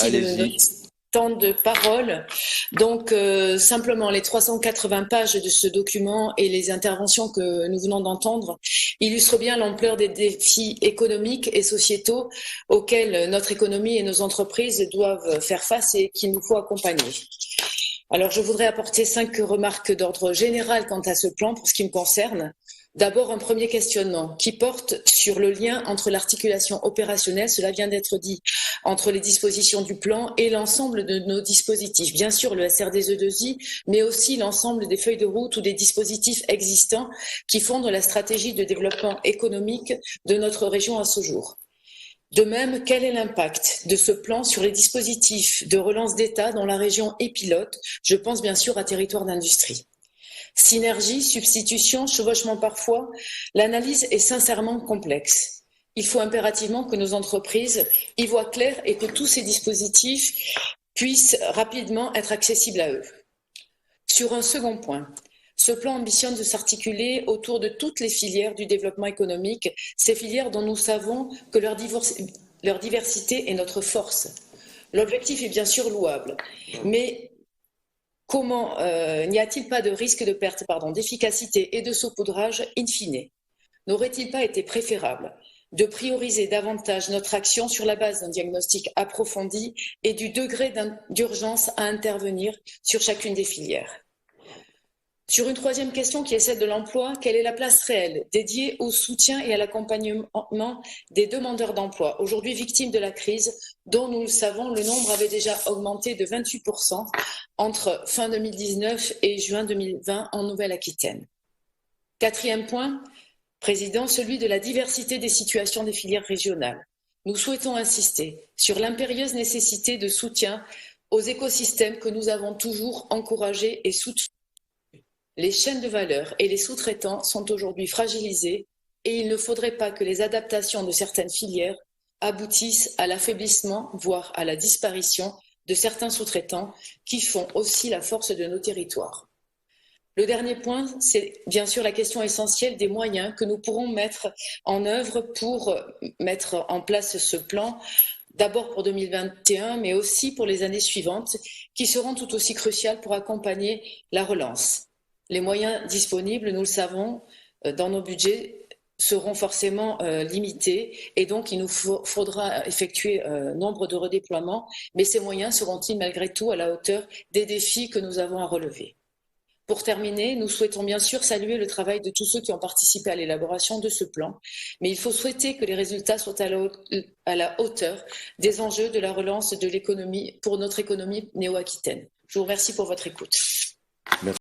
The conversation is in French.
Merci de notre Allez-y. temps de parole. Donc, simplement, les 380 pages de ce document et les interventions que nous venons d'entendre illustrent bien l'ampleur des défis économiques et sociétaux auxquels notre économie et nos entreprises doivent faire face et qu'il nous faut accompagner. Alors, je voudrais apporter 5 remarques d'ordre général quant à ce plan pour ce qui me concerne. D'abord, un premier questionnement qui porte sur le lien entre l'articulation opérationnelle, cela vient d'être dit, entre les dispositions du plan et l'ensemble de nos dispositifs. Bien sûr, le SRDE2I, mais aussi l'ensemble des feuilles de route ou des dispositifs existants qui fondent la stratégie de développement économique de notre région à ce jour. De même, quel est l'impact de ce plan sur les dispositifs de relance d'État dont la région est pilote? Je pense bien sûr à Territoire d'Industrie. Synergie, substitution, chevauchement parfois, l'analyse est sincèrement complexe. Il faut impérativement que nos entreprises y voient clair et que tous ces dispositifs puissent rapidement être accessibles à eux. Sur un second point, ce plan ambitionne de s'articuler autour de toutes les filières du développement économique, ces filières dont nous savons que leur diversité est notre force. L'objectif est bien sûr louable, mais comment n'y a-t-il pas de risque de perte d'efficacité et de saupoudrage in fine? N'aurait-il pas été préférable de prioriser davantage notre action sur la base d'un diagnostic approfondi et du degré d'urgence à intervenir sur chacune des filières? Sur une troisième question qui est celle de l'emploi, quelle est la place réelle dédiée au soutien et à l'accompagnement des demandeurs d'emploi, aujourd'hui victimes de la crise, dont nous le savons, le nombre avait déjà augmenté de 28% entre fin 2019 et juin 2020 en Nouvelle-Aquitaine. Quatrième point, Président, celui de la diversité des situations des filières régionales. Nous souhaitons insister sur l'impérieuse nécessité de soutien aux écosystèmes que nous avons toujours encouragés et soutenus. Les chaînes de valeur et les sous-traitants sont aujourd'hui fragilisés et il ne faudrait pas que les adaptations de certaines filières aboutissent à l'affaiblissement, voire à la disparition de certains sous-traitants qui font aussi la force de nos territoires. Le dernier point, c'est bien sûr la question essentielle des moyens que nous pourrons mettre en œuvre pour mettre en place ce plan, d'abord pour 2021, mais aussi pour les années suivantes, qui seront tout aussi cruciales pour accompagner la relance. Les moyens disponibles, nous le savons, dans nos budgets seront forcément limités et donc il nous faudra effectuer nombre de redéploiements, mais ces moyens seront-ils malgré tout à la hauteur des défis que nous avons à relever? Pour terminer, nous souhaitons bien sûr saluer le travail de tous ceux qui ont participé à l'élaboration de ce plan, mais il faut souhaiter que les résultats soient à la hauteur des enjeux de la relance de l'économie pour notre économie néo-aquitaine. Je vous remercie pour votre écoute. Merci.